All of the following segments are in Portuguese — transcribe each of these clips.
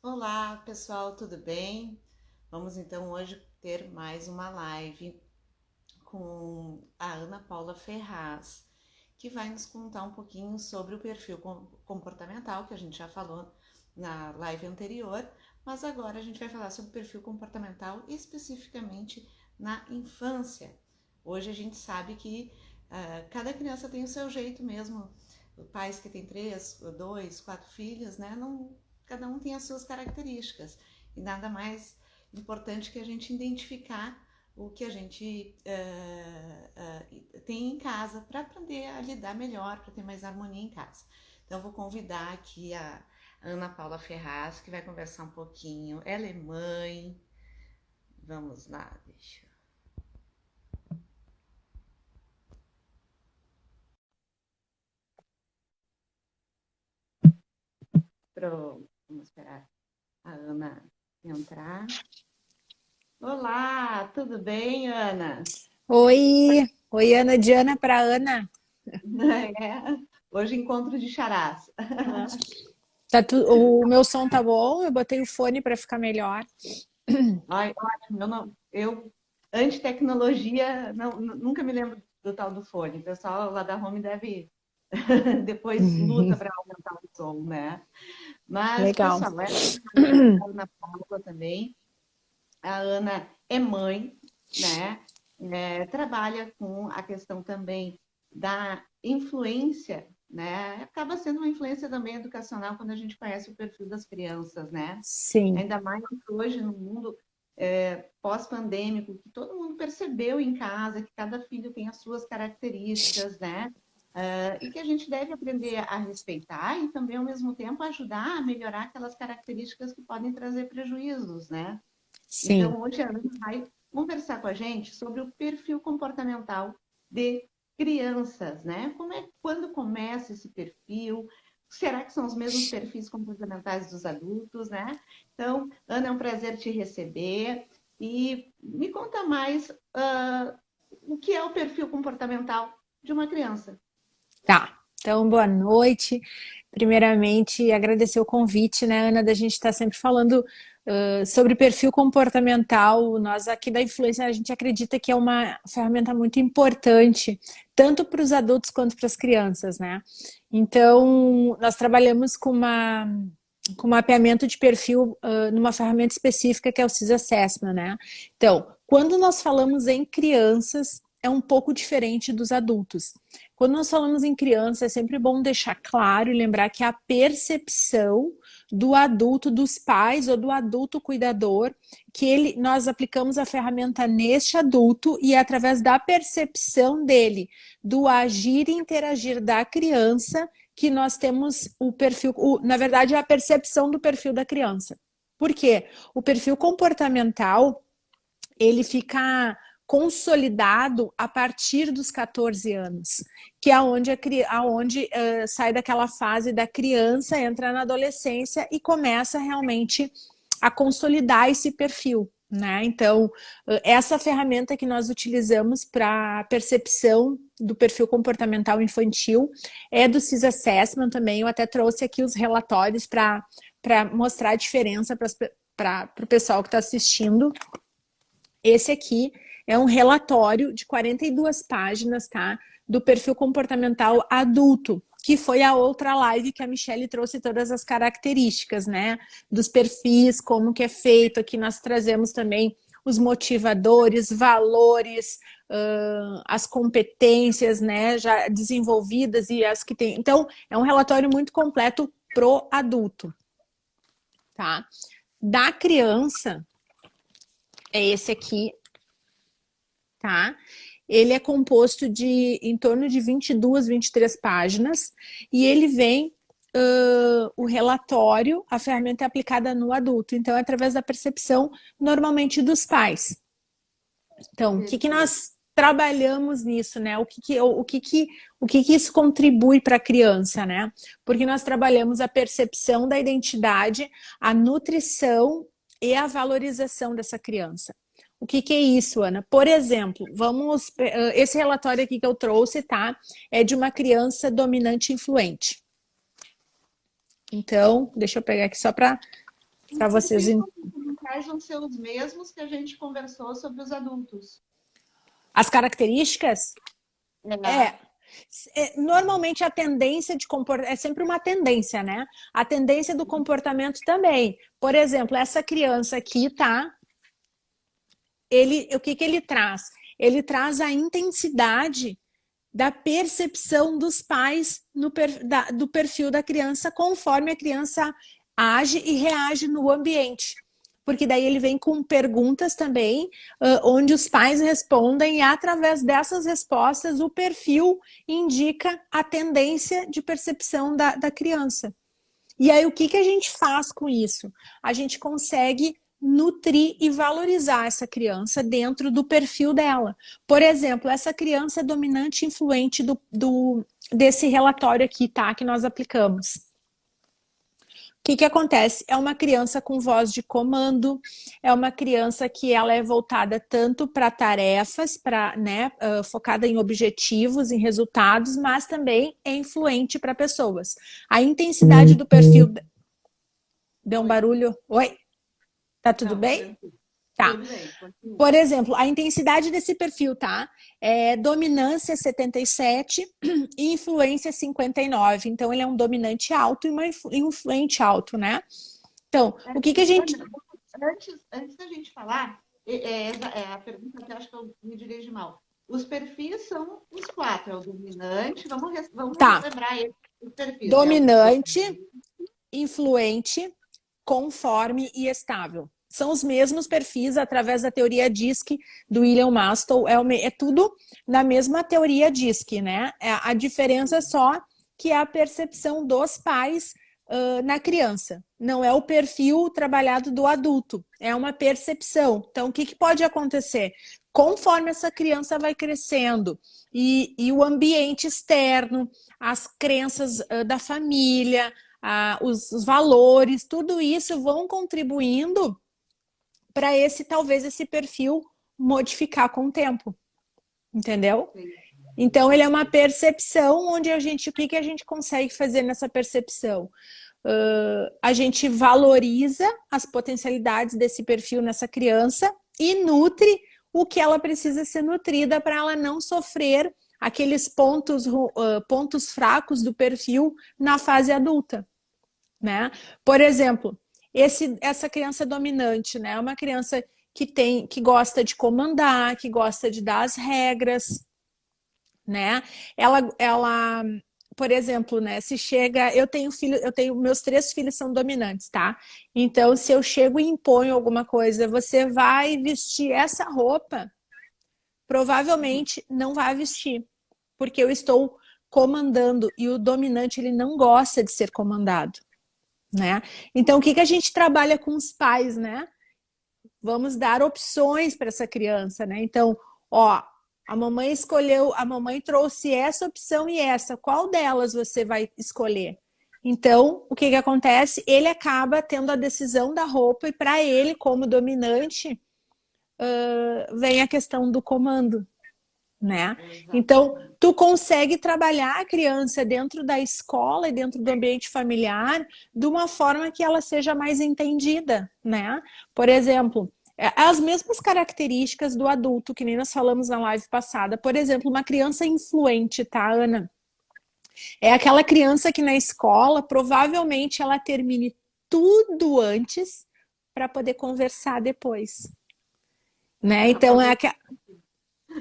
Olá, pessoal, tudo bem? Vamos então hoje ter mais uma live com a Ana Paula Ferraz, que vai nos contar um pouquinho sobre o perfil comportamental, que a gente já falou na live anterior, mas agora a gente vai falar sobre o perfil comportamental especificamente na infância. Hoje a gente sabe que cada criança tem o seu jeito mesmo. Pais que têm três, dois, quatro filhos, né? Não, cada um tem as suas características. E nada mais importante que a gente identificar o que a gente tem em casa para aprender a lidar melhor, para ter mais harmonia em casa. Então, vou convidar aqui a Ana Paula Ferraz, que vai conversar um pouquinho. Ela é mãe. Vamos lá, deixa. Pronto, vamos esperar a Ana entrar. Olá, tudo bem, Ana? Oi, Ana, Diana para Ana. É, hoje encontro de charás. Ah, o meu som tá bom? Eu botei o fone para ficar melhor. Ai, ótimo, eu anti-tecnologia, nunca me lembro do tal do fone. O pessoal lá da Home deve depois luta para aumentar o som, né? Mas, Legal. pessoal, essa é a Ana Paula também. A Ana é mãe, né? Trabalha com a questão também da influência, né? Acaba sendo uma influência também educacional quando a gente conhece o perfil das crianças, né? Sim, Ainda mais hoje no mundo pós-pandêmico, que todo mundo percebeu em casa que cada filho tem as suas características, né? E que a gente deve aprender a respeitar e também, ao mesmo tempo, ajudar a melhorar aquelas características que podem trazer prejuízos, né? sim. Então, hoje a Ana vai conversar com a gente sobre o perfil comportamental de crianças, né? Quando começa esse perfil? Será que são os mesmos perfis comportamentais dos adultos, né? Então, Ana, é um prazer te receber. E me conta mais o que é o perfil comportamental de uma criança. Tá. Então, boa noite. Primeiramente, agradecer o convite, né, Ana, da gente estar sempre falando sobre perfil comportamental. Nós aqui da Influência, a gente acredita que é uma ferramenta muito importante, tanto para os adultos quanto para as crianças, né? Então, nós trabalhamos com mapeamento de perfil numa ferramenta específica que é o CIS Assessment, né? Então, quando nós falamos em crianças, é um pouco diferente dos adultos. Quando nós falamos em criança, é sempre bom deixar claro e lembrar que a percepção do adulto, dos pais ou do adulto cuidador, nós aplicamos a ferramenta neste adulto e é através da percepção dele, do agir e interagir da criança, que nós temos o perfil, na verdade, é a percepção do perfil da criança. Por quê? O perfil comportamental, ele fica consolidado a partir dos 14 anos, que é onde sai daquela fase da criança, entra na adolescência e começa realmente a consolidar esse perfil. Né? Então, essa ferramenta que nós utilizamos para percepção do perfil comportamental infantil é do CIS Assessment também. Eu até trouxe aqui os relatórios para mostrar a diferença para o pessoal que está assistindo. Esse aqui é um relatório de 42 páginas, tá? Do perfil comportamental adulto, que foi a outra live que a Michelle trouxe todas as características, né? Dos perfis, como que é feito. Aqui nós trazemos também os motivadores, valores, as competências, né? Já desenvolvidas e as que tem. Então, é um relatório muito completo pro adulto, tá? Da criança, é esse aqui, tá? Ele é composto de em torno de 22, 23 páginas e ele vem o relatório, a ferramenta é aplicada no adulto, então é através da percepção normalmente dos pais. Então, o que que Perfeito. nós trabalhamos nisso, né? O que que isso contribui para a criança, né? Porque nós trabalhamos a percepção da identidade, a nutrição e a valorização dessa criança. O que que é isso, Ana? Por exemplo, esse relatório aqui que eu trouxe, tá? É de uma criança dominante influente. Então, deixa eu pegar aqui só para para Os vocês. perfis comportamentais vão ser os mesmos que a gente conversou sobre os adultos. As características É. é, normalmente a tendência de comportamento é sempre uma tendência, né? A tendência do comportamento também. Por exemplo, essa criança aqui, tá? O que ele traz? Ele traz a intensidade da percepção dos pais do perfil da criança conforme a criança age e reage no ambiente. Porque daí ele vem com perguntas também, onde os pais respondem, e através dessas respostas o perfil indica a tendência de percepção da criança. E aí o que a gente faz com isso? A gente consegue nutrir e valorizar essa criança dentro do perfil dela. Por exemplo, essa criança é dominante e influente desse relatório aqui, tá? Que nós aplicamos. O que acontece? É uma criança com voz de comando, é uma criança que ela é voltada tanto para tarefas, né, focada em objetivos, em resultados, mas também é influente para pessoas. A intensidade do perfil... Deu um barulho? Oi? Tá tudo bem? Tá. Tudo bem. Por exemplo, a intensidade desse perfil, tá? É dominância 77 e influência 59. Então, ele é um dominante alto e um influente alto, né? Então, o que a gente... Antes da gente falar, a pergunta que eu acho que eu me dirigi mal. Os perfis são os 4, é o dominante, vamos lembrar os perfis. Dominante, influente, conforme e estável. São os mesmos perfis através da teoria DISC do William Maslow. É tudo na mesma teoria DISC, né? A diferença só que é a percepção dos pais na criança. Não é o perfil trabalhado do adulto, é uma percepção. Então, o que pode acontecer? Conforme essa criança vai crescendo e o ambiente externo, as crenças da família, os valores, tudo isso vão contribuindo para talvez esse perfil modificar com o tempo, entendeu? Sim. Então ele é uma percepção onde o que a gente consegue fazer nessa percepção? A gente valoriza as potencialidades desse perfil nessa criança e nutre o que ela precisa ser nutrida para ela não sofrer aqueles pontos fracos do perfil na fase adulta, né? Por exemplo, essa criança dominante, né? É uma criança que gosta de comandar, que gosta de dar as regras, né? Por exemplo, né? Se chega, meus 3 filhos são dominantes, tá? Então, se eu chego e imponho alguma coisa, você vai vestir essa roupa, provavelmente não vai vestir, porque eu estou comandando e o dominante ele não gosta de ser comandado. Né? Então, o que a gente trabalha com os pais, né? Vamos dar opções para essa criança, né? Então, ó, a mamãe trouxe essa opção e essa. Qual delas você vai escolher? Então, o que acontece? Ele acaba tendo a decisão da roupa e para ele, como dominante, vem a questão do comando, né? Então, tu consegue trabalhar a criança dentro da escola e dentro do ambiente familiar de uma forma que ela seja mais entendida, né? Por exemplo, as mesmas características do adulto, que nem nós falamos na live passada. Por exemplo, uma criança influente, tá, Ana? É aquela criança que na escola, provavelmente ela termine tudo antes para poder conversar depois, né? Então,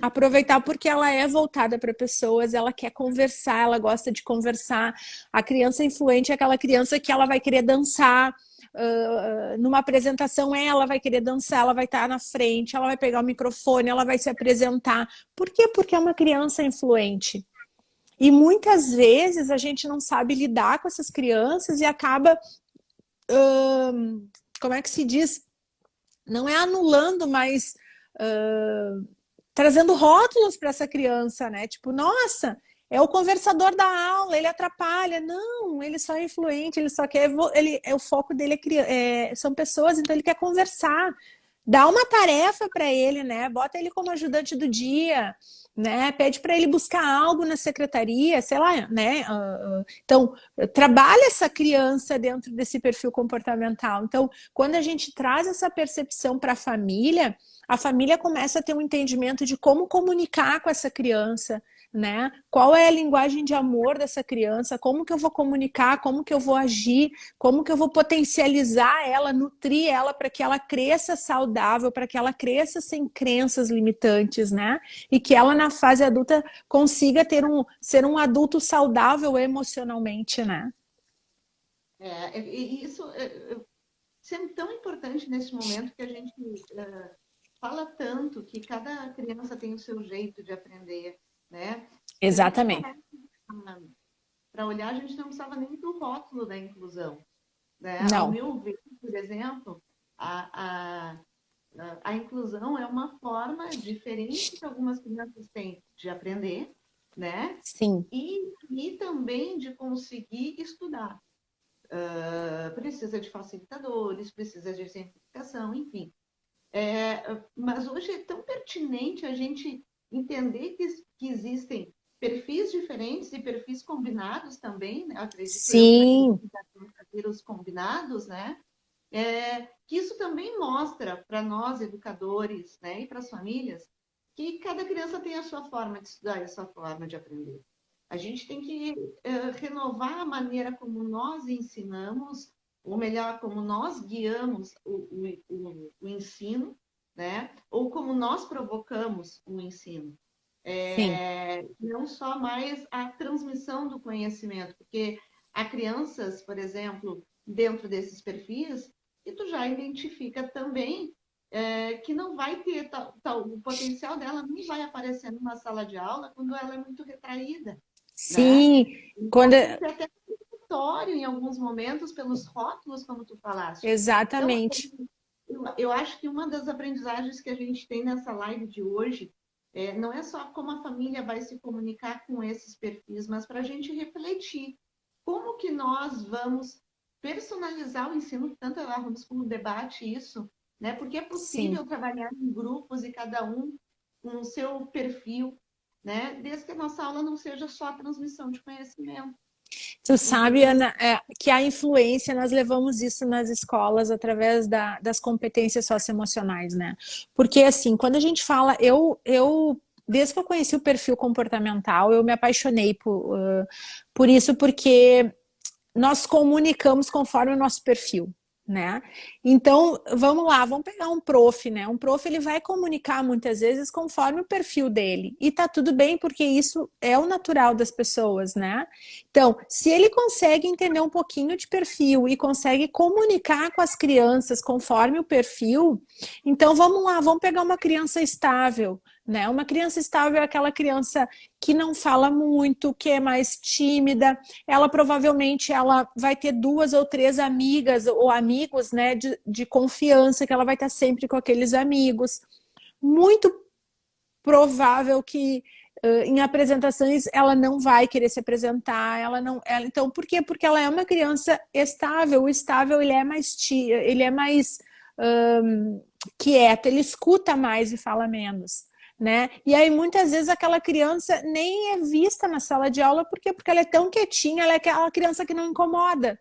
aproveitar porque ela é voltada para pessoas, ela quer conversar, ela gosta de conversar. A criança influente é aquela criança que ela vai querer dançar, numa apresentação ela vai querer dançar, ela vai estar na frente, ela vai pegar o microfone, ela vai se apresentar. Por quê? Porque é uma criança influente. E muitas vezes a gente não sabe lidar com essas crianças e acaba, como é que se diz? Não é anulando, mas trazendo rótulos para essa criança, né? Tipo, nossa, é o conversador da aula, ele atrapalha. Não, ele só é influente, ele só quer. O foco dele são pessoas, então ele quer conversar. Dá uma tarefa para ele, né? Bota ele como ajudante do dia. né? Pede para ele buscar algo na secretaria, sei lá, né? Então, trabalha essa criança dentro desse perfil comportamental. Então, quando a gente traz essa percepção para a família começa a ter um entendimento de como comunicar com essa criança, né? Qual é a linguagem de amor dessa criança? Como que eu vou comunicar? Como que eu vou agir? Como que eu vou potencializar ela, nutrir ela para que ela cresça saudável, para que ela cresça sem crenças limitantes, né? E que ela na fase adulta consiga ser um adulto saudável emocionalmente, né? E isso é tão importante nesse momento que a gente fala tanto que cada criança tem o seu jeito de aprender, né? Se a gente Exatamente. parar para olhar, a gente não precisava nem do rótulo da inclusão, né? Ao Não. meu ver, por exemplo, a inclusão é uma forma diferente que algumas crianças têm de aprender, né? Sim. E também de conseguir estudar. Precisa de facilitadores, precisa de simplificação, enfim. Mas hoje é tão pertinente a gente entender que existem perfis diferentes e perfis combinados também, né? Acredito eu que Sim. naqueles os combinados, né? Que isso também mostra para nós, educadores, né, e para as famílias, que cada criança tem a sua forma de estudar e a sua forma de aprender. A gente tem que renovar a maneira como nós ensinamos, ou melhor, como nós guiamos o ensino, né? Ou como nós provocamos o ensino. Sim. Não só mais a transmissão do conhecimento, porque há crianças, por exemplo, dentro desses perfis, e tu já identifica também que não vai ter o potencial dela não vai aparecer numa sala de aula quando ela é muito retraída, né? Sim. Então, Quando... tem que ser até contraditório em alguns momentos pelos rótulos, como tu falaste. Então, Exatamente. eu acho que uma das aprendizagens que a gente tem nessa live de hoje não é só como a família vai se comunicar com esses perfis, mas para a gente refletir como que nós vamos personalizar o ensino, tanto a Homeschooling debate isso, né? Porque é Sim. possível trabalhar em grupos e cada um com o seu perfil, né? Desde que a nossa aula não seja só a transmissão de conhecimento. Tu Então, sabe, Ana, que a influência, nós levamos isso nas escolas através das competências socioemocionais, né? Porque, assim, quando a gente fala, desde que eu conheci o perfil comportamental, eu me apaixonei por isso, porque nós comunicamos conforme o nosso perfil, né? Então, vamos lá, vamos pegar um prof, né? Um prof, ele vai comunicar muitas vezes conforme o perfil dele. E tá tudo bem, porque isso é o natural das pessoas, né? Então, se ele consegue entender um pouquinho de perfil e consegue comunicar com as crianças conforme o perfil, então vamos lá, vamos pegar uma criança estável, né? Uma criança estável é aquela criança que não fala muito, que é mais tímida, ela provavelmente ela vai ter 2 ou 3 amigas ou amigos, né, de confiança, que ela vai estar sempre com aqueles amigos. Muito provável que em apresentações ela não vai querer se apresentar, então por quê? Porque ela é uma criança estável. O estável ele é mais quieto, ele escuta mais e fala menos. Né? E aí muitas vezes aquela criança nem é vista na sala de aula, por quê? Porque ela é tão quietinha, ela é aquela criança que não incomoda.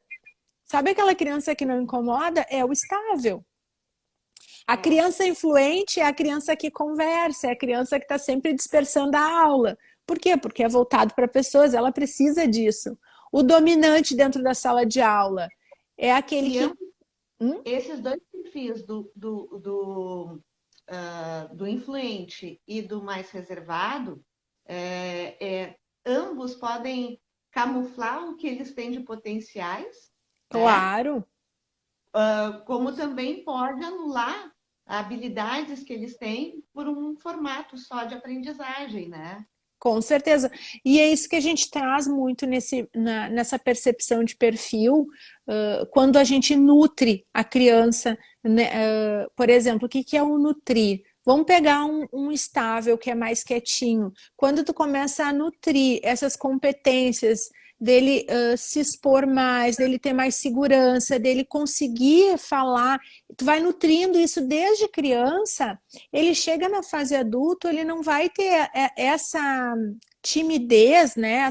Sabe aquela criança que não incomoda? É o estável. A criança influente é a criança que conversa, é a criança que está sempre dispersando a aula. Por quê? Porque é voltado para pessoas, ela precisa disso. O dominante dentro da sala de aula é aquele e que. esses dois perfis do influente e do mais reservado, ambos podem camuflar o que eles têm de potenciais, né? Claro. Como também pode anular habilidades que eles têm por um formato só de aprendizagem, né? Com certeza. E é isso que a gente traz muito nessa percepção de perfil, quando a gente nutre a criança, né? Por exemplo, o que é o nutrir? Vamos pegar um estável que é mais quietinho. Quando tu começa a nutrir essas competências dele se expor mais, dele ter mais segurança, dele conseguir falar. Tu vai nutrindo isso desde criança, ele chega na fase adulto, ele não vai ter essa timidez, né?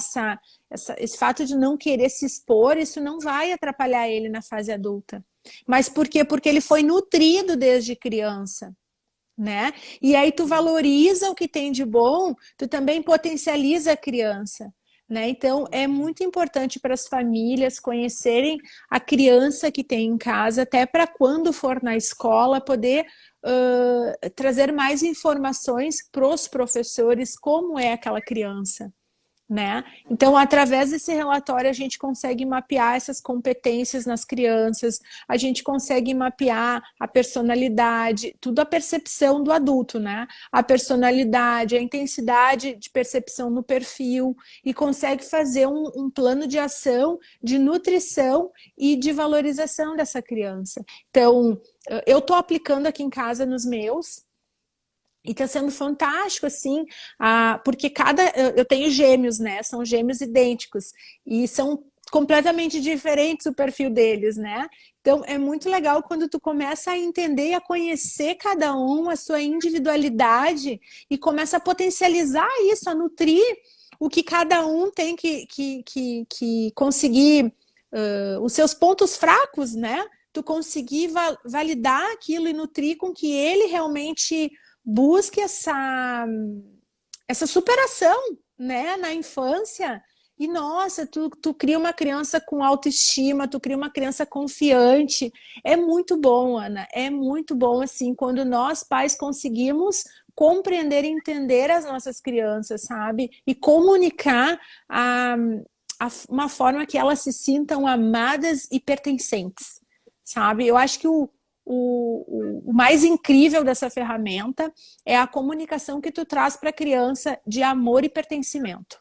Esse fato de não querer se expor, isso não vai atrapalhar ele na fase adulta. Mas por quê? Porque ele foi nutrido desde criança, né? E aí tu valoriza o que tem de bom, tu também potencializa a criança, né? Então é muito importante para as famílias conhecerem a criança que tem em casa, até para quando for na escola poder trazer mais informações para os professores como é aquela criança, né? Então, através desse relatório, a gente consegue mapear essas competências nas crianças, a gente consegue mapear a personalidade, tudo a percepção do adulto, né? A personalidade, a intensidade de percepção no perfil, e consegue fazer um plano de ação, de nutrição e de valorização dessa criança. Então, eu estou aplicando aqui em casa nos meus. E está sendo fantástico, assim, porque eu tenho gêmeos, né? São gêmeos idênticos. E são completamente diferentes o perfil deles, né? Então, é muito legal quando tu começa a entender e a conhecer cada um, a sua individualidade, e começa a potencializar isso, a nutrir o que cada um tem que conseguir, os seus pontos fracos, né? Tu conseguir validar aquilo e nutrir com que ele realmente busque essa superação, né, na infância. E nossa, tu cria uma criança com autoestima, tu cria uma criança confiante. É muito bom, Ana, é muito bom assim quando nós pais conseguimos compreender e entender as nossas crianças, sabe? E comunicar uma forma que elas se sintam amadas e pertencentes, sabe? Eu acho que o mais incrível dessa ferramenta é a comunicação que tu traz para a criança de amor e pertencimento.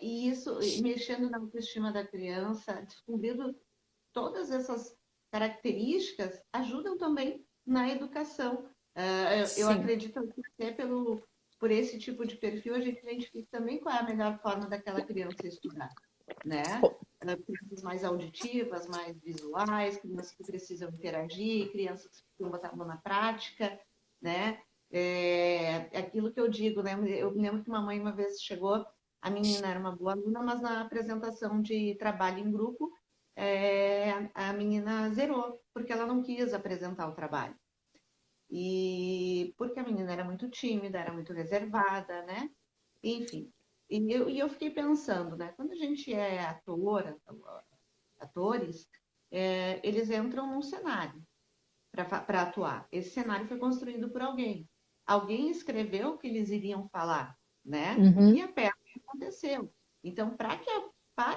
E isso, mexendo na autoestima da criança, descobrindo todas essas características, ajudam também na educação. Eu acredito que até por esse tipo de perfil, a gente identifica também qual é a melhor forma daquela criança estudar, né? Crianças mais auditivas, mais visuais, crianças que precisam interagir, crianças que precisam botar a mão na prática, né? É aquilo que eu digo, né? Eu me lembro que uma mãe uma vez chegou, a menina era uma boa aluna, mas na apresentação de trabalho em grupo, a menina zerou, porque ela não quis apresentar o trabalho. E porque a menina era muito tímida, era muito reservada, né? Enfim. E eu fiquei pensando, né? Quando a gente é atores, eles entram num cenário para atuar. Esse cenário foi construído por alguém. Alguém escreveu o que eles iriam falar, né? Uhum. E a peça aconteceu. Então, para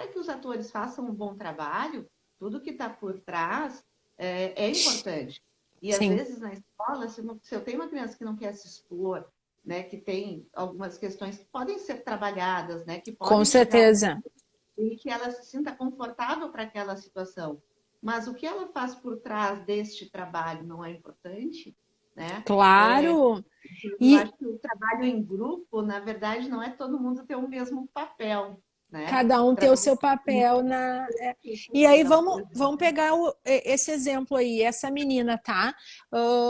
que os atores façam um bom trabalho, tudo que está por trás é importante. E às vezes na escola, se eu tenho uma criança que não quer se expor, né, que tem algumas questões que podem ser trabalhadas, né, que podem Com certeza. e que ela se sinta confortável para aquela situação. Mas o que ela faz por trás deste trabalho não é importante, né? Claro. Eu acho que o trabalho em grupo, na verdade, não é todo mundo ter o mesmo papel, né? Cada um ter o seu papel E aí vamos pegar esse exemplo aí, essa menina, tá?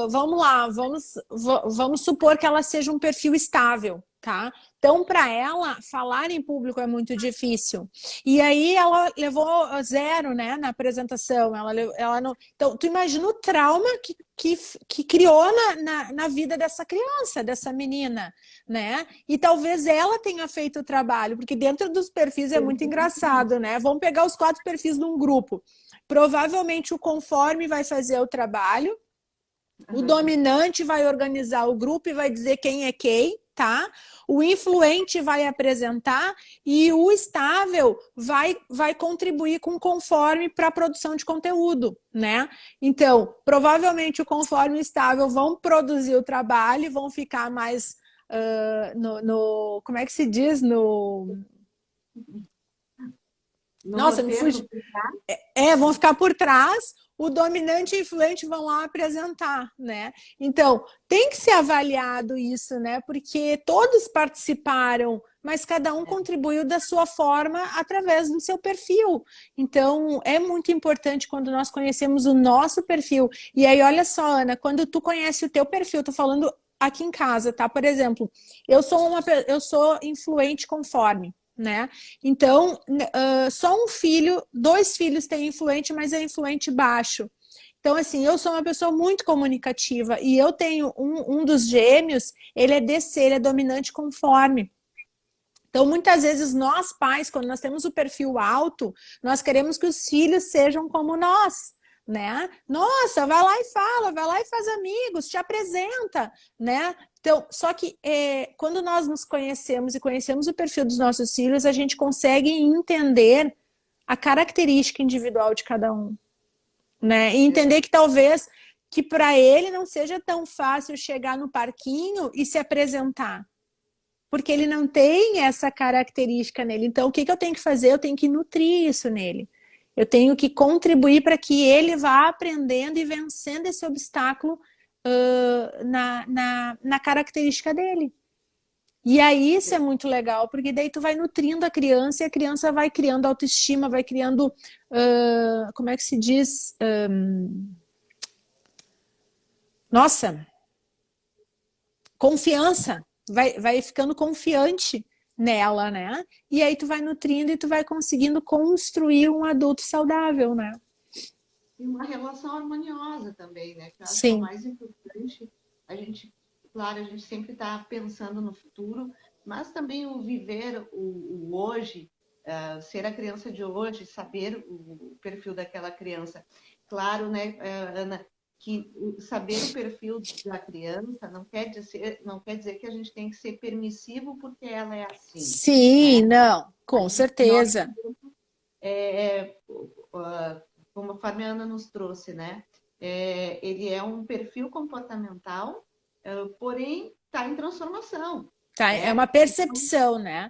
Vamos lá, vamos supor que ela seja um perfil estável, tá? Então, para ela, falar em público é muito difícil. E aí ela levou 0, né, na apresentação. Ela não... Então, tu imagina o trauma que criou na vida dessa criança, dessa menina, né? E talvez ela tenha feito o trabalho, porque dentro dos perfis é muito engraçado, né? Vamos pegar os 4 perfis num grupo. Provavelmente o conforme vai fazer o trabalho, o dominante vai organizar o grupo e vai dizer quem é quem, tá? O influente vai apresentar e o estável vai contribuir com conforme para a produção de conteúdo, né? Então, provavelmente o conforme e o estável vão produzir o trabalho, vão ficar mais como é que se diz? Nossa, me fugiu. Vão ficar por trás, o dominante e o influente vão lá apresentar, né? Então, tem que ser avaliado isso, né? Porque todos participaram mas cada um contribuiu da sua forma através do seu perfil. Então, é muito importante quando nós conhecemos o nosso perfil. E aí, olha só, Ana, quando tu conhece o teu perfil, tô falando aqui em casa, tá? Por exemplo, eu sou influente conforme, né? Então, só um filho, dois filhos têm influente, mas é influente baixo. Então, assim, eu sou uma pessoa muito comunicativa e eu tenho um dos gêmeos, ele é DC, ele é dominante conforme. Então, muitas vezes, nós pais, quando nós temos o perfil alto, nós queremos que os filhos sejam como nós, né? Nossa, vai lá e fala, vai lá e faz amigos, te apresenta, né? Então, só que quando nós nos conhecemos e conhecemos o perfil dos nossos filhos, a gente consegue entender a característica individual de cada um, né? E entender que talvez que para ele não seja tão fácil chegar no parquinho e se apresentar, porque ele não tem essa característica nele. Então, o que eu tenho que fazer? Eu tenho que nutrir isso nele. Eu tenho que contribuir para que ele vá aprendendo e vencendo esse obstáculo na característica dele. E aí isso é muito legal, porque daí tu vai nutrindo a criança e a criança vai criando autoestima, vai criando, como é que se diz? Nossa, confiança, vai ficando confiante nela, né? E aí tu vai nutrindo e tu vai conseguindo construir um adulto saudável, né? E uma relação harmoniosa também, né? Que eu acho que é o Sim, mais importante. A gente, claro, a gente sempre está pensando no futuro, mas também o viver o hoje, ser a criança de hoje, saber o perfil daquela criança. Claro, né, Ana, que saber o perfil da criança não quer dizer que a gente tem que ser permissivo porque ela é assim, sim, né? não, com Nós, certeza. como a Fabiana nos trouxe, né? Ele é um perfil comportamental, porém está em transformação, Tá? É né? uma Então, percepção, né?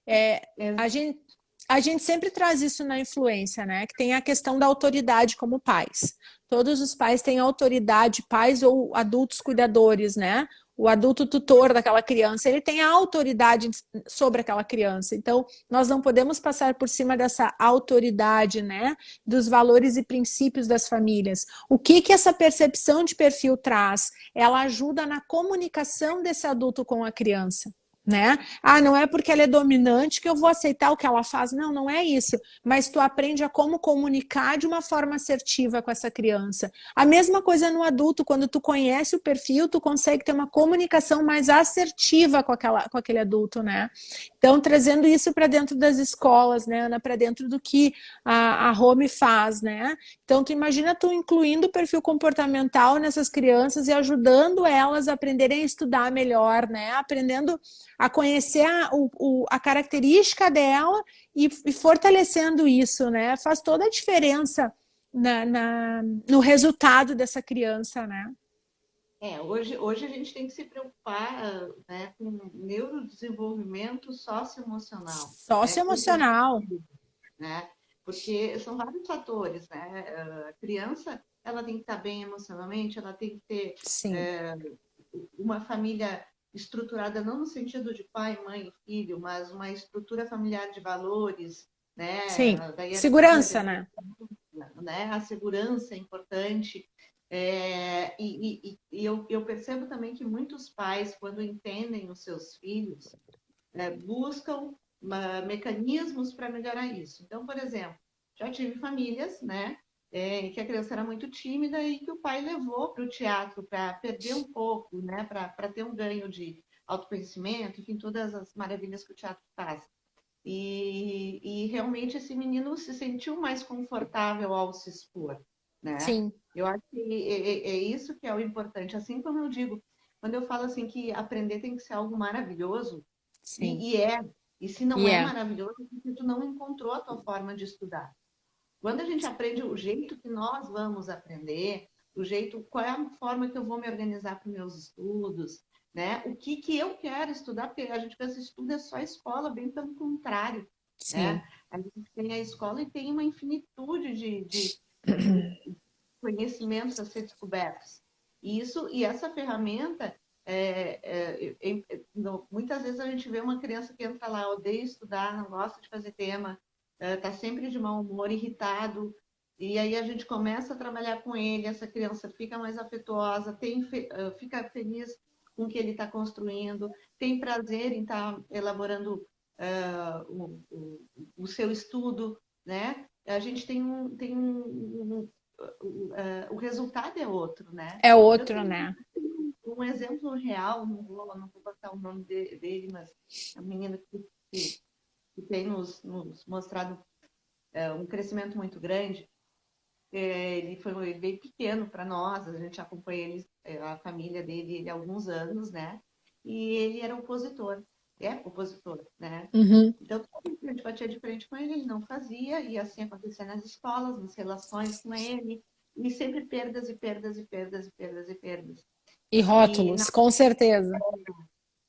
É, é, a gente, a gente sempre traz isso na influência, né? Que tem a questão da autoridade como pais. Todos os pais têm autoridade, pais ou adultos cuidadores, né? O adulto tutor daquela criança, ele tem a autoridade sobre aquela criança. Então, nós não podemos passar por cima dessa autoridade, né? Dos valores e princípios das famílias. O que que essa percepção de perfil traz? Ela ajuda na comunicação desse adulto com a criança. Né? Ah, não é porque ela é dominante que eu vou aceitar o que ela faz. Não, não é isso. Mas tu aprende a como comunicar de uma forma assertiva com essa criança. A mesma coisa no adulto, quando tu conhece o perfil, tu consegue ter uma comunicação mais assertiva com aquele adulto, né? Então, trazendo isso para dentro das escolas, né, Ana, para dentro do que a Home faz, né? Então, tu imagina tu incluindo o perfil comportamental nessas crianças e ajudando elas a aprenderem a estudar melhor, né? Aprendendo a conhecer a característica dela e fortalecendo isso, né? Faz toda a diferença no resultado dessa criança, né? hoje a gente tem que se preocupar, né, com o neurodesenvolvimento socioemocional, né? Cuida do Socioemocional, filho, né? Porque são vários fatores, né? A criança, ela tem que estar bem emocionalmente, ela tem que ter sim, é, uma família estruturada não no sentido de pai, mãe e filho, mas uma estrutura familiar de valores, sim. né? Daí a Segurança, né? né? A segurança é importante. Eu percebo também que muitos pais, quando entendem os seus filhos, buscam mecanismos para melhorar isso. Então, por exemplo, já tive famílias, né, em que a criança era muito tímida e que o pai levou para o teatro para perder um pouco, né, para ter um ganho de autoconhecimento, enfim, todas as maravilhas que o teatro faz. E realmente esse menino se sentiu mais confortável ao se expor, né? Sim, Eu acho que é isso que é o importante. Assim como eu digo, quando eu falo assim que aprender tem que ser algo maravilhoso, sim. e se não E é é. maravilhoso, é porque tu não encontrou a tua forma de estudar. Quando a gente aprende o jeito que nós vamos aprender, o jeito, qual é a forma que eu vou me organizar para os meus estudos, né? O que que eu quero estudar, porque a gente pensa estudo é só escola, bem pelo contrário, Sim, né? A gente tem a escola e tem uma infinitude de conhecimentos a ser descobertos. E essa ferramenta muitas vezes a gente vê uma criança que entra lá, odeia estudar, não gosta de fazer tema, está sempre de mau humor, irritado, e aí a gente começa a trabalhar com ele, essa criança fica mais afetuosa, fica feliz com o que ele está construindo, tem prazer em estar elaborando o seu estudo, né? A gente o resultado é outro, né? É Eu outro, tenho né? um exemplo real, não vou botar o nome dele, mas é um menino que tem nos mostrado um crescimento muito grande. Ele veio pequeno para nós, a gente acompanha ele, a família dele há alguns anos, né? E ele era opositor, é opositor, né? Uhum. Então, a gente batia de frente com ele, ele não fazia, e assim acontecia nas escolas, nas relações com ele, e sempre perdas e perdas e perdas e perdas e perdas. E E rótulos, com certeza.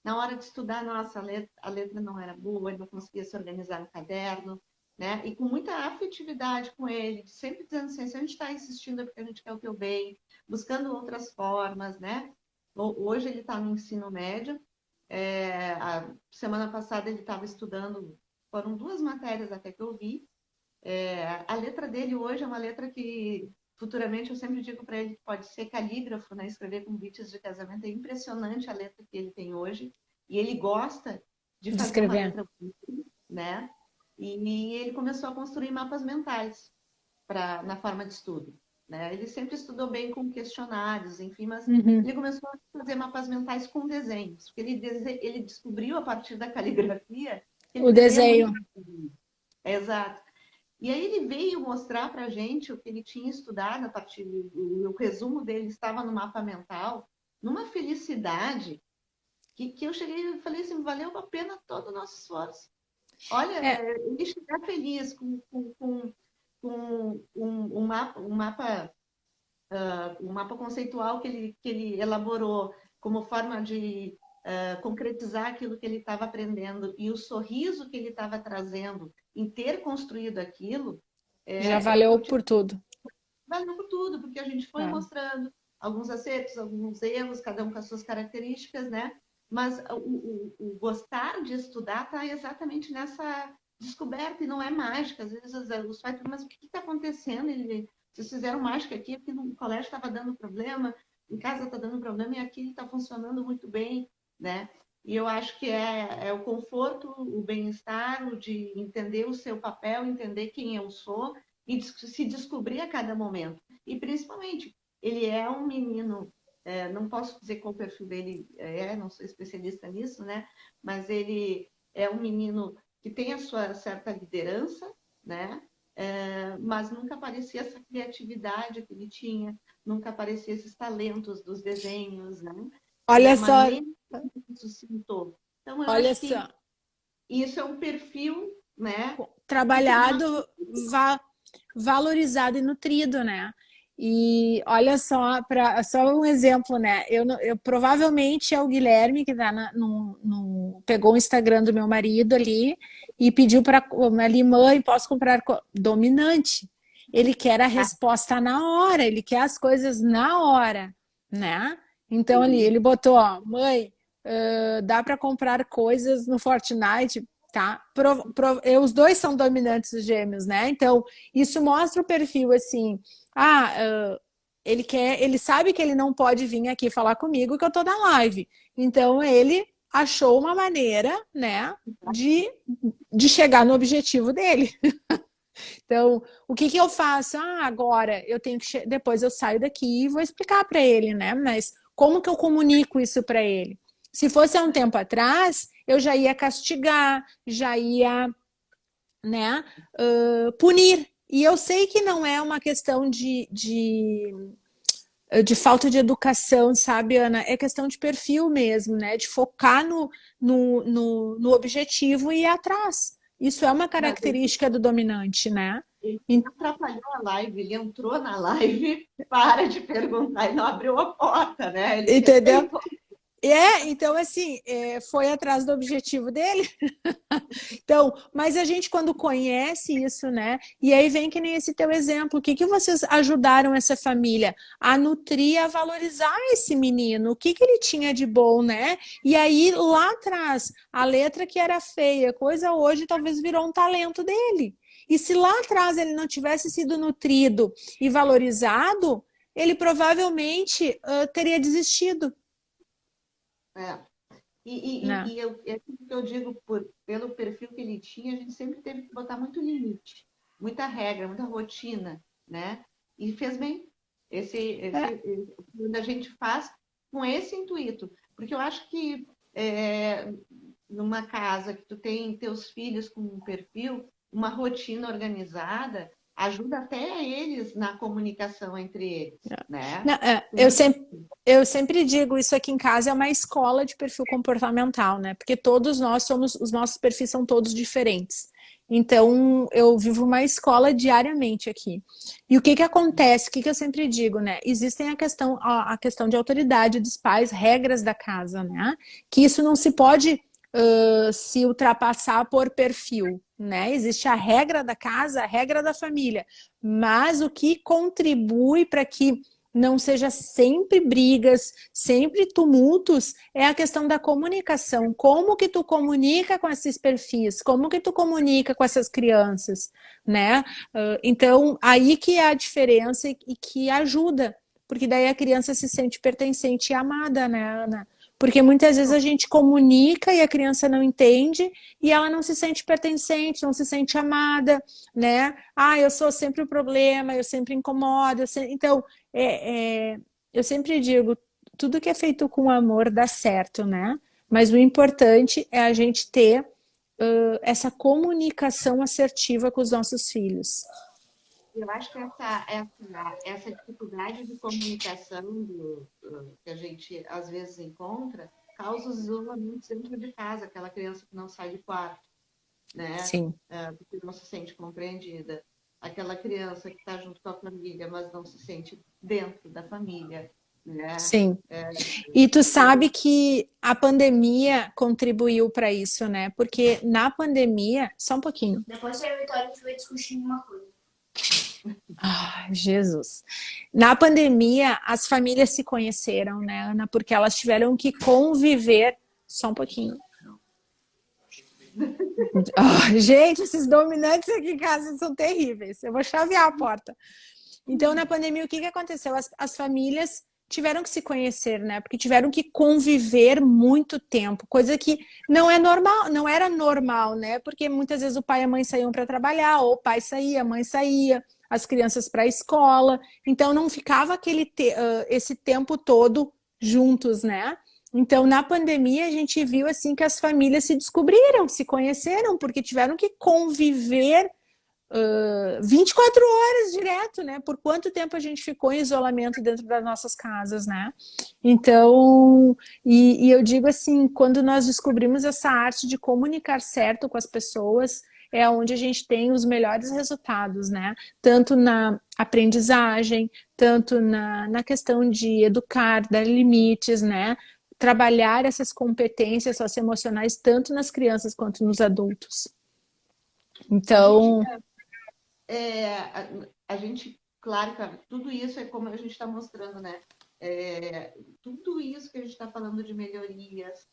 na hora de estudar, nossa, a letra não era boa, ele não conseguia se organizar no caderno, né? E com muita afetividade com ele, sempre dizendo assim, se a gente está insistindo é porque a gente quer o teu bem, buscando outras formas, né? Hoje ele está no ensino médio, a semana passada ele estava estudando, foram 2 matérias até que eu vi, a letra dele hoje é uma letra que futuramente eu sempre digo para ele que pode ser calígrafo, né? Escrever convites de casamento. É impressionante a letra que ele tem hoje. E ele gosta de De fazer uma escrever. letra bonita, né? E ele começou a construir mapas mentais na forma de estudo, né? Ele sempre estudou bem com questionários, enfim, mas Uhum. ele começou a fazer mapas mentais com desenhos, porque ele descobriu a partir da caligrafia que ele O desenha muito. desenho. Exato. E aí ele veio mostrar para a gente o que ele tinha estudado a partir o resumo dele estava no mapa mental, numa felicidade que eu cheguei e falei assim, valeu a pena todo o nosso esforço. Olha, É, ele chegar feliz com um mapa conceitual que ele elaborou como forma de concretizar aquilo que ele estava aprendendo e o sorriso que ele estava trazendo em ter construído aquilo, já eu valeu te por tudo. valeu por tudo, porque a gente foi É. mostrando alguns acertos, alguns erros, cada um com as suas características, né? Mas o gostar de estudar está exatamente nessa descoberta e não é mágica. Às vezes os pais falam, mas o que está acontecendo? Vocês fizeram mágica aqui no colégio estava dando problema, em casa está dando problema e aqui está funcionando muito bem, né? E eu acho que é o conforto, o bem-estar, o de entender o seu papel, entender quem eu sou e se descobrir a cada momento. E principalmente, ele é um menino, não posso dizer qual o perfil dele não sou especialista nisso, né? Mas ele é um menino que tem a sua certa liderança, né? Mas nunca aparecia essa criatividade que ele tinha, nunca aparecia esses talentos dos desenhos, né? E a Olha só, maneira que isso se juntou. Então, eu olha acho só. que isso é um perfil, né? Que nós Trabalhado, va valorizado e nutrido, né? E olha só, só um exemplo, né? Eu provavelmente é o Guilherme que tá pegou o Instagram do meu marido ali e pediu para ali, mãe, posso comprar dominante. Ele quer a resposta na hora, ele quer as coisas na hora, né? Então ali ele botou, ó, mãe, dá para comprar coisas no Fortnite, tá? Os dois são dominantes os gêmeos, né? Então, isso mostra o perfil assim. Ele sabe que ele não pode vir aqui falar comigo que eu tô na live. Então, ele achou uma maneira, né, de chegar no objetivo dele. Então, o que eu faço? Agora eu tenho que depois eu saio daqui e vou explicar para ele, né? Mas como que eu comunico isso para ele? Se fosse há um tempo atrás, eu já ia castigar, já ia, né, punir. E eu sei que não é uma questão de falta de educação, sabe, Ana? É questão de perfil mesmo, né? De focar no objetivo e ir atrás. Isso é uma Mas ele característica do dominante, né? Ele atrapalhou a live, ele entrou na live, para de perguntar e não abriu a porta, né? Ele Entendeu? respeitou. Então assim, foi atrás do objetivo dele. Então, mas a gente quando conhece isso, né? E aí vem que nem esse teu exemplo, o que que vocês ajudaram essa família a nutrir, a valorizar esse menino? O que que ele tinha de bom, né? E aí lá atrás, a letra que era feia, coisa hoje talvez virou um talento dele. E se lá atrás ele não tivesse sido nutrido e valorizado, ele provavelmente teria desistido, É. E, né? e é aquilo que eu digo, pelo perfil que ele tinha, a gente sempre teve que botar muito limite, muita regra, muita rotina, né? E fez bem. É, Quando a gente faz com esse intuito. Porque eu acho que numa casa que tu tem teus filhos com um perfil, uma rotina organizada, ajuda até eles na comunicação entre eles, né? não, eu sempre digo, isso aqui em casa é uma escola de perfil comportamental, né? Porque todos nós somos, os nossos perfis são todos diferentes. Então, eu vivo uma escola diariamente aqui. E o que que acontece? O que que eu sempre digo, né? Existem a questão de autoridade dos pais, regras da casa, né? Que isso não se pode se ultrapassar por perfil, né? Existe a regra da casa, a regra da família. Mas o que contribui para que não seja sempre brigas, sempre tumultos, é a questão da comunicação. Como que tu comunica com esses perfis? Como que tu comunica com essas crianças, né? Então, aí que é a diferença e que ajuda, porque daí a criança se sente pertencente e amada, né, Ana? Porque muitas vezes a gente comunica e a criança não entende e ela não se sente pertencente, não se sente amada, né? Ah, eu sou sempre o problema, eu sempre incomodo. Então, é, é, eu sempre digo, tudo que é feito com amor dá certo, né? Mas o importante é a gente ter essa comunicação assertiva com os nossos filhos. Eu acho que essa dificuldade de comunicação que a gente às vezes encontra causa o isolamento dentro de casa, aquela criança que não sai de quarto, né? Sim. Porque não se sente compreendida. Aquela criança que está junto com a família, mas não se sente dentro da família, né? Sim. É, E tu sabe que a pandemia contribuiu para isso, né? Porque na pandemia, só um pouquinho. Depois você Vitória, a gente vai discutir uma coisa. Ah, Jesus. Na pandemia, as famílias se conheceram, né, Ana? Porque elas tiveram que conviver. Só um pouquinho. Oh, gente, esses dominantes aqui em casa são terríveis. Eu vou chavear a porta. Então, na pandemia, o que que aconteceu? As famílias tiveram que se conhecer, né? Porque tiveram que conviver muito tempo, coisa que não é normal, não era normal, né? Porque muitas vezes o pai e a mãe saíam para trabalhar, ou o pai saía, a mãe saía, as crianças para a escola, então não ficava esse tempo todo juntos, né? Então, na pandemia, a gente viu assim que as famílias se descobriram, se conheceram, porque tiveram que conviver 24 horas direto, né? Por quanto tempo a gente ficou em isolamento dentro das nossas casas, né? Então, e eu digo assim, quando nós descobrimos essa arte de comunicar certo com as pessoas, é onde a gente tem os melhores resultados, né? Tanto na aprendizagem, tanto na questão de educar, dar limites, né? Trabalhar essas competências socioemocionais tanto nas crianças quanto nos adultos. a gente, Então, a gente, claro, cara, tudo isso é como a gente está mostrando, né? Tudo isso que a gente está falando de melhorias,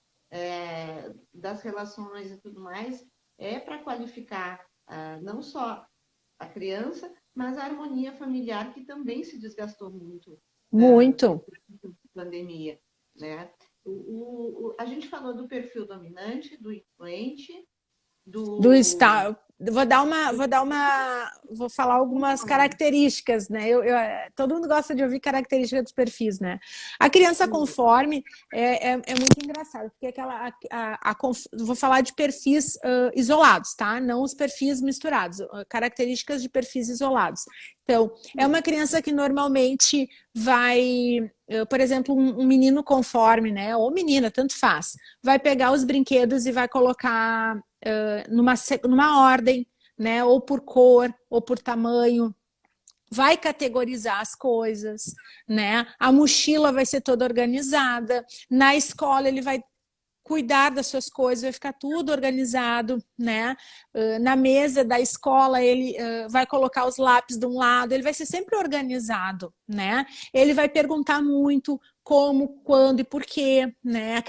das relações e tudo mais, é para qualificar não só a criança, mas a harmonia familiar que também se desgastou muito muito. com a pandemia, né? A gente falou do perfil dominante, do influente, Do do, estar. Vou falar algumas conforme. características, né? Todo mundo gosta de ouvir características dos perfis, né? A criança conforme é muito engraçado, porque vou falar de perfis isolados, tá? Não os perfis misturados, características de perfis isolados. Então, é uma criança que normalmente vai, por exemplo, um menino conforme, né? Ou menina, tanto faz, vai pegar os brinquedos e vai colocar numa ordem, né? Ou por cor, ou por tamanho. vai categorizar as coisas, né? A mochila vai ser toda organizada, na escola ele vai cuidar das suas coisas, vai ficar tudo organizado, né? Na mesa da escola ele vai colocar os lápis de um lado, ele vai ser sempre organizado, né? Ele vai perguntar muito como, quando e por quê, né?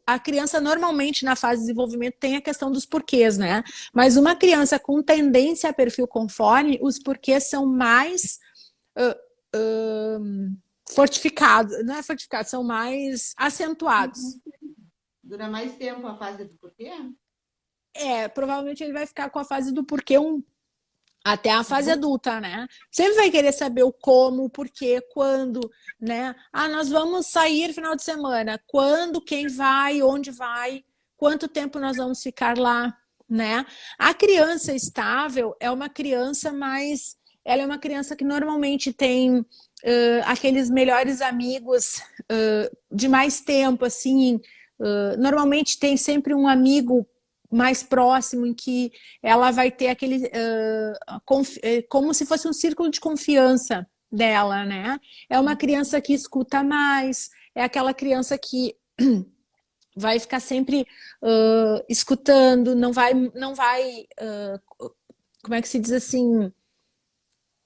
A criança normalmente na fase de desenvolvimento tem a questão dos porquês, né? Mas uma criança com tendência a perfil conforme, os porquês são mais fortificados, não é fortificados, são mais acentuados. Dura mais tempo a fase do porquê? Provavelmente ele vai ficar com a fase do porquê até a fase adulta, né? Sempre vai querer saber o como, o porquê, quando, né? Ah, nós vamos sair final de semana. Quando, quem vai, onde vai, quanto tempo nós vamos ficar lá, né? A criança estável é uma criança mais... Ela é uma criança que normalmente tem aqueles melhores amigos de mais tempo, assim... normalmente tem sempre um amigo mais próximo em que ela vai ter aquele como se fosse um círculo de confiança dela, né? É uma criança que escuta mais, é aquela criança que vai ficar sempre escutando, não vai como é que se diz assim,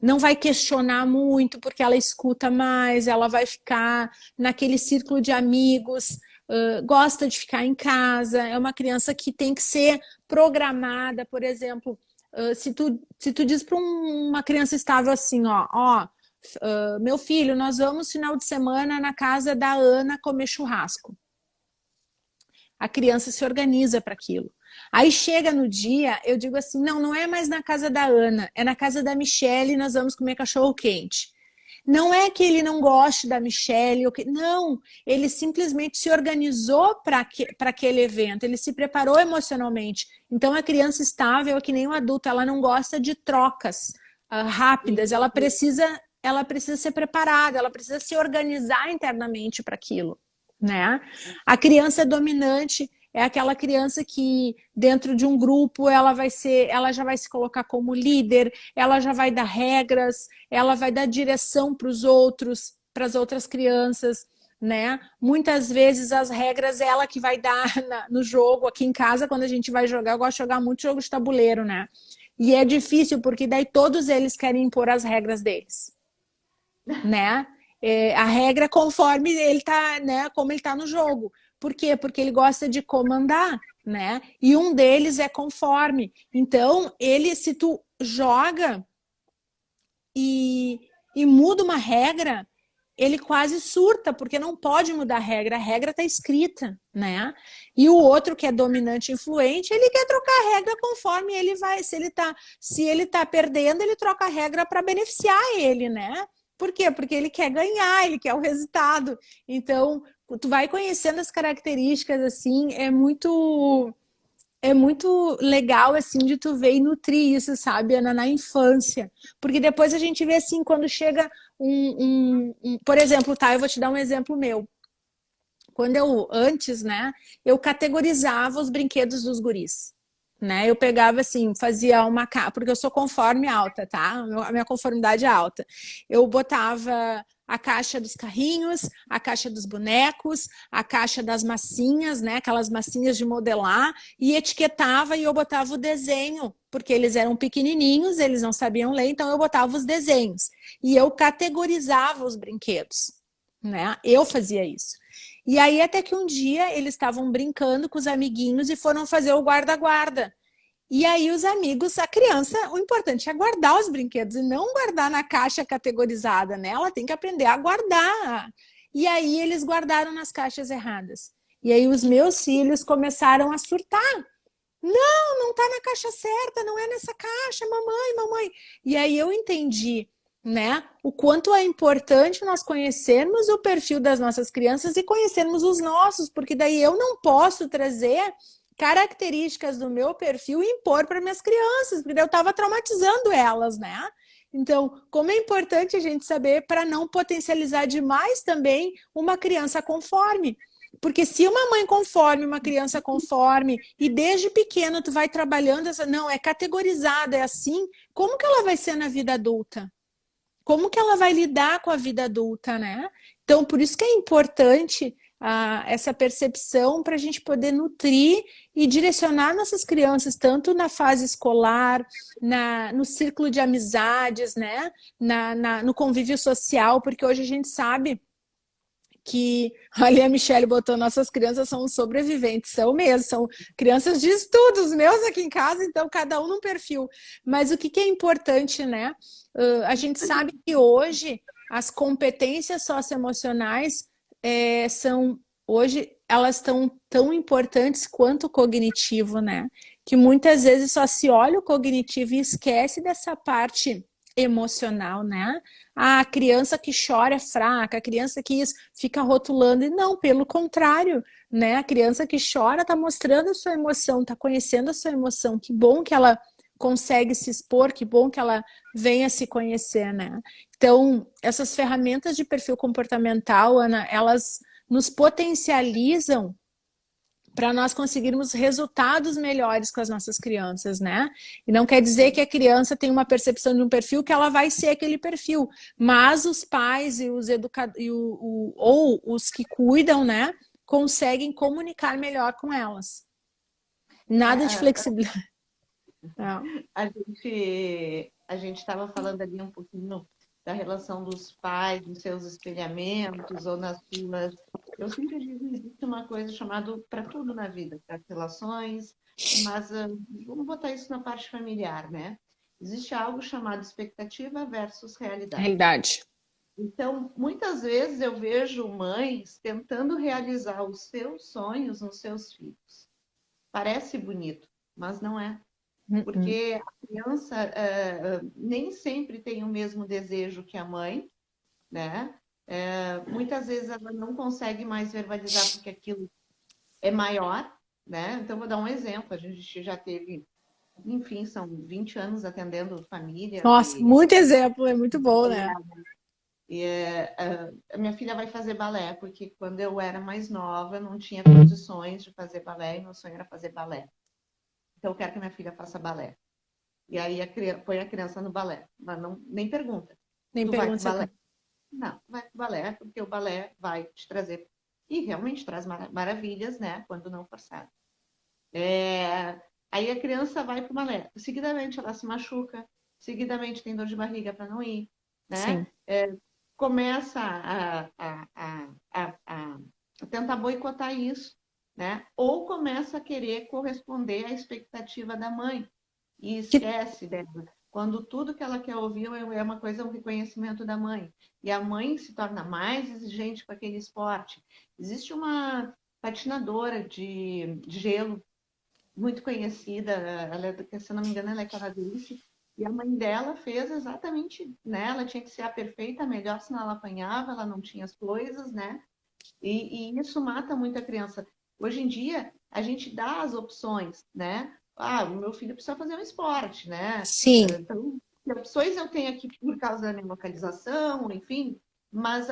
não vai questionar muito porque ela escuta mais, ela vai ficar naquele círculo de amigos. Gosta de ficar em casa, é uma criança que tem que ser programada, por exemplo, se tu diz para uma criança estável assim, meu filho, nós vamos final de semana na casa da Ana comer churrasco. A criança se organiza para aquilo. Aí chega no dia, eu digo assim, não é mais na casa da Ana, é na casa da Michelle e nós vamos comer cachorro quente. Não é que ele não goste da Michelle, não, ele simplesmente se organizou para aquele evento, ele se preparou emocionalmente. Então a criança estável é que nem um adulto, ela não gosta de trocas rápidas, ela precisa ser preparada, ela precisa se organizar internamente para aquilo, né? A criança dominante é aquela criança que dentro de um grupo ela já vai se colocar como líder, ela já vai dar regras, ela vai dar direção para os outros, para as outras crianças, né? Muitas vezes as regras é ela que vai dar no jogo. Aqui em casa, quando a gente vai jogar, eu gosto de jogar muito jogo de tabuleiro, né? E é difícil porque daí todos eles querem impor as regras deles, né? A regra conforme ele tá, né? Como ele tá no jogo. Por quê? Porque ele gosta de comandar, né? E um deles é conforme. Então, se tu joga e muda uma regra, ele quase surta, porque não pode mudar a regra está escrita, né? E o outro que é dominante e influente, ele quer trocar a regra conforme ele vai, se ele tá perdendo, ele troca a regra para beneficiar ele, né? Por quê? Porque ele quer ganhar, ele quer o resultado. Então, tu vai conhecendo as características, assim, é muito legal, assim, de tu ver e nutrir isso, sabe, Ana, na infância. Porque depois a gente vê, assim, quando chega por exemplo, tá, eu vou te dar um exemplo meu. Antes, né, eu categorizava os brinquedos dos guris. Né? Eu pegava assim, fazia uma caixa, porque eu sou conforme alta, tá? A minha conformidade é alta. Eu botava a caixa dos carrinhos, a caixa dos bonecos, a caixa das massinhas, né? Aquelas massinhas de modelar, e etiquetava e eu botava o desenho, porque eles eram pequenininhos, eles não sabiam ler, então eu botava os desenhos. E eu categorizava os brinquedos, né? Eu fazia isso. E aí até que um dia eles estavam brincando com os amiguinhos e foram fazer o guarda-guarda. E aí os amigos, a criança, o importante é guardar os brinquedos e não guardar na caixa categorizada, né? Ela tem que aprender a guardar. E aí eles guardaram nas caixas erradas. E aí os meus filhos começaram a surtar. Não tá na caixa certa, não é nessa caixa, mamãe. E aí eu entendi, né, o quanto é importante nós conhecermos o perfil das nossas crianças e conhecermos os nossos, porque daí eu não posso trazer características do meu perfil e impor para minhas crianças, porque daí eu estava traumatizando elas, né? Então, como é importante a gente saber para não potencializar demais também uma criança conforme. Porque se uma mãe conforme, uma criança conforme, e desde pequeno tu vai trabalhando, não, é categorizada, é assim, como que ela vai ser na vida adulta? como que ela vai lidar com a vida adulta, né? Então, por isso que é importante essa percepção para a gente poder nutrir e direcionar nossas crianças, tanto na fase escolar, no círculo de amizades, né? No convívio social, porque hoje a gente sabe que ali a Michelle botou, nossas crianças são sobreviventes, são mesmo, são crianças de estudos meus aqui em casa, então cada um num perfil. Mas o que, que é importante, né? A gente sabe que hoje as competências socioemocionais são, hoje, elas estão tão importantes quanto o cognitivo, né? Que muitas vezes só se olha o cognitivo e esquece dessa parte emocional, né? A criança que chora é fraca, a criança que fica rotulando, e não, pelo contrário, né? A criança que chora está mostrando a sua emoção, está conhecendo a sua emoção. Que bom que ela consegue se expor, que bom que ela venha se conhecer, né? Então, essas ferramentas de perfil comportamental, Ana, elas nos potencializam para nós conseguirmos resultados melhores com as nossas crianças, né? E não quer dizer que a criança tem uma percepção de um perfil que ela vai ser aquele perfil, mas os pais e os educadores ou os que cuidam, né, conseguem comunicar melhor com elas. Nada de flexibilidade. A gente estava falando ali um pouquinho da relação dos pais, dos seus espelhamentos ou nas suas. Eu sempre digo que existe uma coisa chamada para tudo na vida, para as relações, mas vamos botar isso na parte familiar, né? Existe algo chamado expectativa versus realidade. Realidade. Então, muitas vezes eu vejo mães tentando realizar os seus sonhos nos seus filhos. Parece bonito, mas não é. Porque a criança nem sempre tem o mesmo desejo que a mãe, né? Muitas vezes ela não consegue mais verbalizar porque aquilo é maior, né? Então, vou dar um exemplo. A gente já teve, enfim, são 20 anos atendendo famílias. Nossa, muito exemplo, é muito bom, né? A minha filha vai fazer balé, porque quando eu era mais nova, eu não tinha condições de fazer balé, e meu sonho era fazer balé. Então, eu quero que minha filha faça balé. E aí põe a criança no balé, mas não, nem pergunta. Nem tu vai pro pergunta balé? Não, vai pro balé, porque o balé vai te trazer, e realmente traz maravilhas, né, quando não forçado. Aí a criança vai pro balé, seguidamente ela se machuca, seguidamente tem dor de barriga para não ir, né? Começa a tentar boicotar isso, né? Ou começa a querer corresponder à expectativa da mãe e esquece dela. Quando tudo que ela quer ouvir é uma coisa, um reconhecimento da mãe. E a mãe se torna mais exigente com aquele esporte. Existe uma patinadora de gelo muito conhecida, ela, se eu não me engano, ela é canadense, e a mãe dela fez exatamente, né? Ela tinha que ser a perfeita, melhor, senão ela apanhava, ela não tinha as coisas, né? E isso mata muito a criança. Hoje em dia, a gente dá as opções, né? Ah, o meu filho precisa fazer um esporte, né? Sim. Então, que opções eu tenho aqui por causa da minha localização, enfim, mas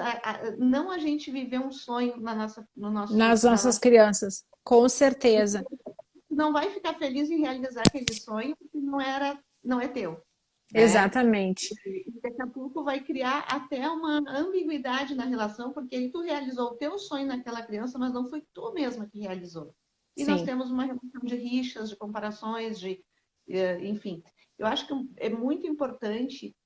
não a gente viver um sonho Nas nossas crianças, com certeza. Não vai ficar feliz em realizar aquele sonho porque não é teu. Né? Exatamente. E daqui a pouco vai criar até uma ambiguidade na relação, porque aí tu realizou o teu sonho naquela criança, mas não foi tu mesma que realizou. E nós temos uma relação de rixas, de comparações, enfim. Eu acho que é muito importante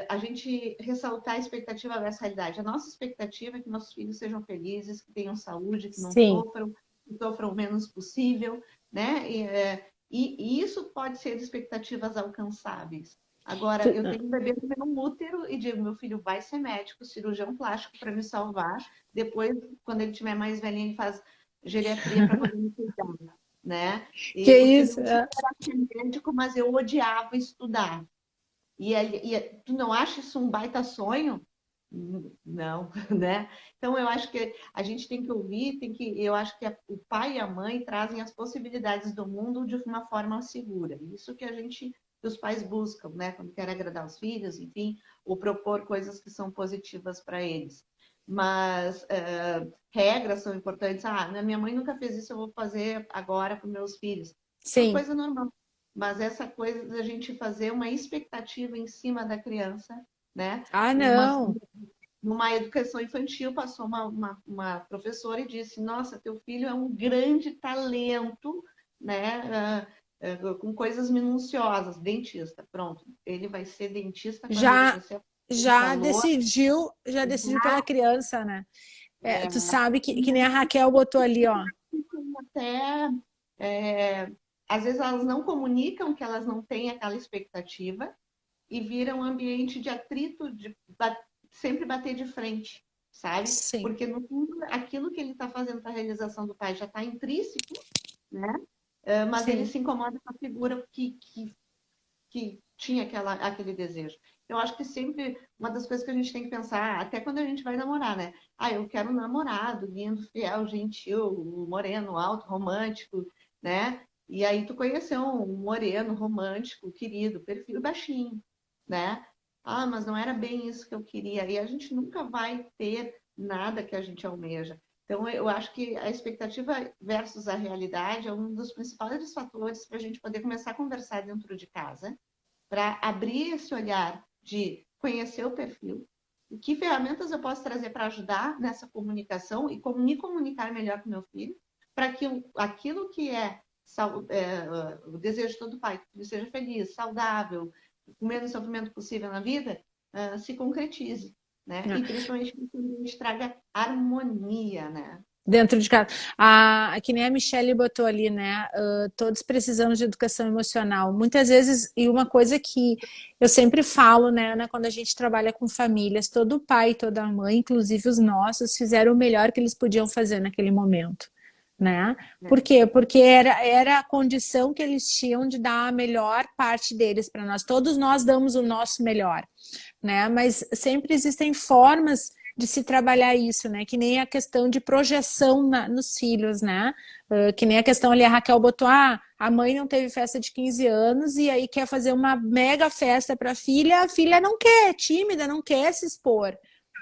a gente ressaltar a expectativa versus realidade. A nossa expectativa é que nossos filhos sejam felizes, que tenham saúde, que não sofram, que sofram o menos possível, né? E isso pode ser de expectativas alcançáveis. Agora, eu tenho um bebê no meu útero e digo, meu filho vai ser médico, cirurgião plástico para me salvar. Depois, quando ele estiver mais velhinho, ele faz geriatria para poder me cuidar, né? Que isso? Eu era médico, mas eu odiava estudar. E tu não acha isso um baita sonho? Não, né? Então eu acho que a gente tem que ouvir, eu acho que o pai e a mãe trazem as possibilidades do mundo de uma forma segura. Isso que os pais buscam, né? Quando querem agradar os filhos, enfim, ou propor coisas que são positivas para eles. Mas regras são importantes. Ah, minha mãe nunca fez isso, eu vou fazer agora para os meus filhos. É uma coisa normal. Mas essa coisa da gente fazer uma expectativa em cima da criança, né? Ah, não. Numa educação infantil, passou uma professora e disse: Nossa, teu filho é um grande talento, né? Com coisas minuciosas, dentista. Pronto, ele vai ser dentista quando ele Já crescer. Ele já falou, decidiu, já decidiu pela criança, né? É, é, tu sabe que nem a Raquel botou ali, ó. até é, às vezes elas não comunicam que elas não têm aquela expectativa e viram um ambiente de atrito, sempre bater de frente, sabe? Sim, Porque no fundo aquilo que ele está fazendo para a realização do pai já está intrínseco, né? Mas ele sim. se incomoda com a figura que tinha aquele desejo. Eu acho que sempre uma das coisas que a gente tem que pensar, até quando a gente vai namorar, né? Ah, eu quero um namorado, lindo, fiel, gentil, moreno, alto, romântico, né? E aí tu conheceu um moreno, romântico, querido, perfil baixinho, né? Ah, mas não era bem isso que eu queria. E a gente nunca vai ter nada que a gente almeja. Então, eu acho que a expectativa versus a realidade é um dos principais fatores para a gente poder começar a conversar dentro de casa, para abrir esse olhar de conhecer o perfil, e que ferramentas eu posso trazer para ajudar nessa comunicação e como me comunicar melhor com meu filho, para que aquilo que o desejo de todo pai, que ele seja feliz, saudável, com o menos sofrimento possível na vida, se concretize, né? E principalmente que a gente traga harmonia, né? Dentro de casa. Que nem a Michelle botou ali, né? Todos precisamos de educação emocional. Muitas vezes, e uma coisa que eu sempre falo, né, Ana, quando a gente trabalha com famílias, todo pai, toda mãe, inclusive os nossos, fizeram o melhor que eles podiam fazer naquele momento, né? Por quê? Porque era a condição que eles tinham de dar a melhor parte deles para nós. Todos nós damos o nosso melhor, né? Mas sempre existem formas de se trabalhar isso, né? Que nem a questão de projeção nos filhos, né? Que nem a questão ali, a Raquel botou, a mãe não teve festa de 15 anos e aí quer fazer uma mega festa para a filha não quer, é tímida, não quer se expor,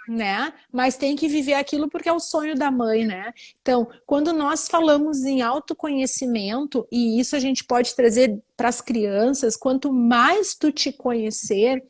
né? Mas tem que viver aquilo porque é o sonho da mãe, né? Então, quando nós falamos em autoconhecimento, e isso a gente pode trazer para as crianças, quanto mais tu te conhecer,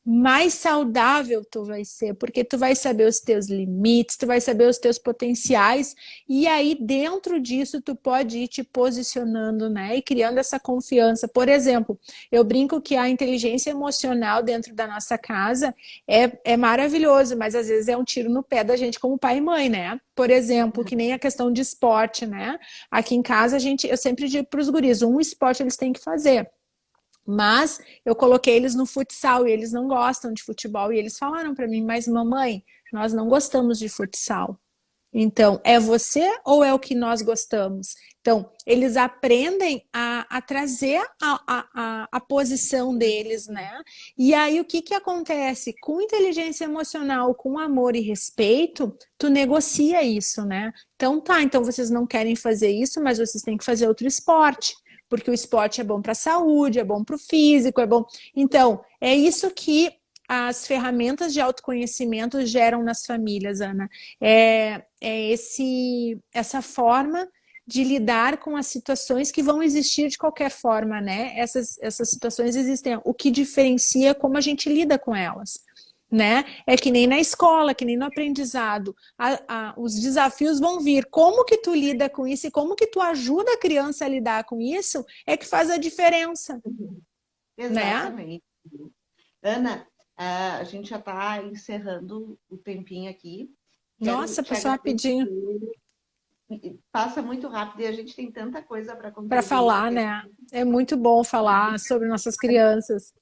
mais saudável tu vai ser, porque tu vai saber os teus limites, tu vai saber os teus potenciais, e aí dentro disso tu pode ir te posicionando, né, e criando essa confiança. Por exemplo, eu brinco que a inteligência emocional dentro da nossa casa é maravilhoso, mas às vezes é um tiro no pé da gente como pai e mãe, né? Por exemplo, que nem a questão de esporte, né? Aqui em casa eu sempre digo para os guris, um esporte eles têm que fazer. Mas eu coloquei eles no futsal e eles não gostam de futebol. E eles falaram para mim, mas mamãe, nós não gostamos de futsal. Então, é você ou é o que nós gostamos? Então, eles aprendem a trazer a posição deles, né? E aí, o que, que acontece? Com inteligência emocional, com amor e respeito, tu negocia isso, né? Então, tá, então vocês não querem fazer isso, mas vocês têm que fazer outro esporte, porque o esporte é bom para a saúde, é bom para o físico, é bom. Então, é isso que as ferramentas de autoconhecimento geram nas famílias, Ana. Essa forma de lidar com as situações que vão existir de qualquer forma, né? Essas situações existem. O que diferencia é como a gente lida com elas, né? É que nem na escola, que nem no aprendizado. Os desafios vão vir. Como que tu lida com isso e como que tu ajuda a criança a lidar com isso é que faz a diferença, né? Exatamente. Ana, a gente já está encerrando o tempinho aqui. Quero Nossa, te passou agradecer. rapidinho Passa muito rápido e a gente tem tanta coisa para para contribuir falar, que né? É muito bom falar sobre nossas crianças.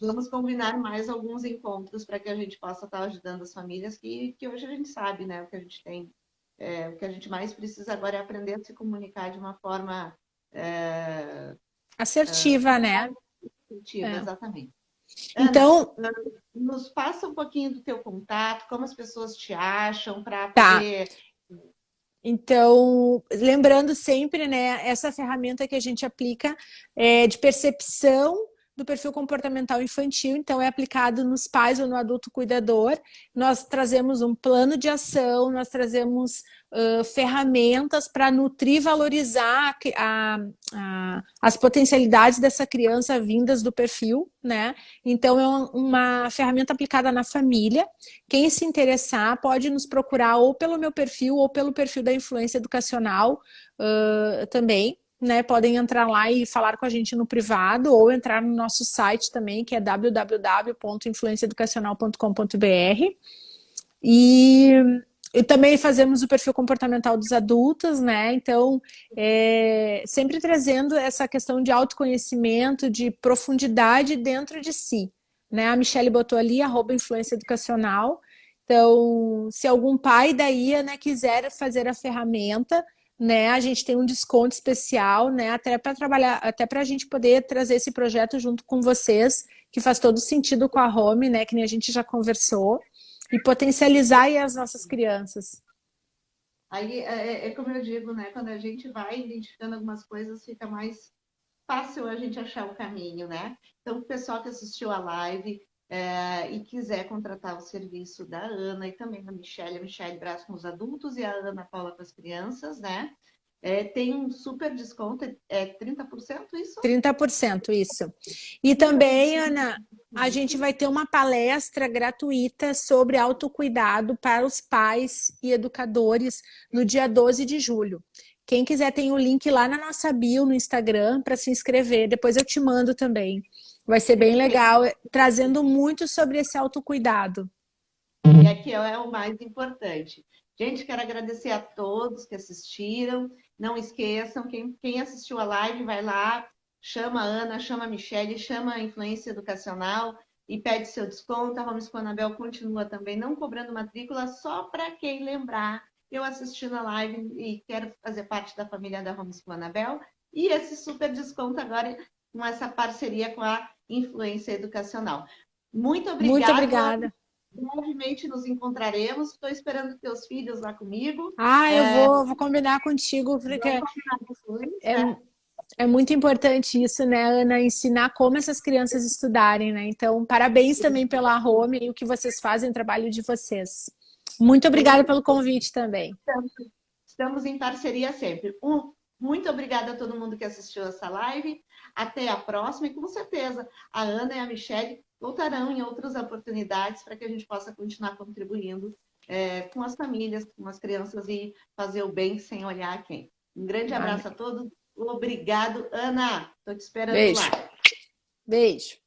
vamos combinar mais alguns encontros para que a gente possa estar ajudando as famílias que hoje a gente sabe, né? O que a gente tem, o que a gente mais precisa agora é aprender a se comunicar de uma forma Assertiva, né? positiva, É. exatamente. Ana, Então, nos passa um pouquinho do teu contato, como as pessoas te acham, para tá. poder. Então, lembrando sempre, né, essa ferramenta que a gente aplica de percepção do perfil comportamental infantil, então é aplicado nos pais ou no adulto cuidador. Nós trazemos um plano de ação, nós trazemos ferramentas para nutrir e valorizar as potencialidades dessa criança vindas do perfil, né? Então é uma ferramenta aplicada na família. Quem se interessar pode nos procurar ou pelo meu perfil ou pelo perfil da Influência Educacional também. Né, podem entrar lá e falar com a gente no privado ou entrar no nosso site também, que é www.influenciaeducacional.com.br. E também fazemos o perfil comportamental dos adultos, né? Então, sempre trazendo essa questão de autoconhecimento, de profundidade dentro de si. Né? A Michelle botou ali, @influência educacional. Então, se algum pai da IA, né, quiser fazer a ferramenta, né, a gente tem um desconto especial, né, até para trabalhar, até para a gente poder trazer esse projeto junto com vocês, que faz todo sentido com a Home, né, que nem a gente já conversou, e potencializar aí as nossas crianças. Aí como eu digo, né, quando a gente vai identificando algumas coisas, fica mais fácil a gente achar o caminho, né? Então, o pessoal que assistiu a live e quiser contratar o serviço da Ana e também da Michelle, a Michelle Braz com os adultos e a Ana Paula com as crianças, né? Tem um super desconto, 30% isso? 30%, isso. E também, Ana, a gente vai ter uma palestra gratuita sobre autocuidado para os pais e educadores no dia 12 de julho. Quem quiser tem o link lá na nossa bio no Instagram para se inscrever. Depois eu te mando também. Vai ser bem legal, trazendo muito sobre esse autocuidado. E aqui é o mais importante. Gente, quero agradecer a todos que assistiram. Não esqueçam, quem assistiu a live, vai lá, chama a Ana, chama a Michelle, chama a Influência Educacional e pede seu desconto. A Homeschool Anabel continua também não cobrando matrícula, só para quem lembrar. Eu assisti na live e quero fazer parte da família da Homeschool Anabel. E esse super desconto agora com essa parceria com a Influência Educacional. Muito obrigada. Muito obrigada. Brevemente nos encontraremos. Estou esperando teus filhos lá comigo. Eu vou combinar contigo, porque é muito importante isso, né, Ana? Ensinar como essas crianças estudarem, né? Então, parabéns também pela Home e o que vocês fazem, o trabalho de vocês. Muito obrigada pelo convite também. Estamos em parceria sempre. Muito obrigada a todo mundo que assistiu essa live. Até a próxima e com certeza a Ana e a Michelle voltarão em outras oportunidades para que a gente possa continuar contribuindo com as famílias, com as crianças e fazer o bem sem olhar a quem. Um grande abraço a todos. Obrigado, Ana. Estou te esperando Beijo. lá. Beijo.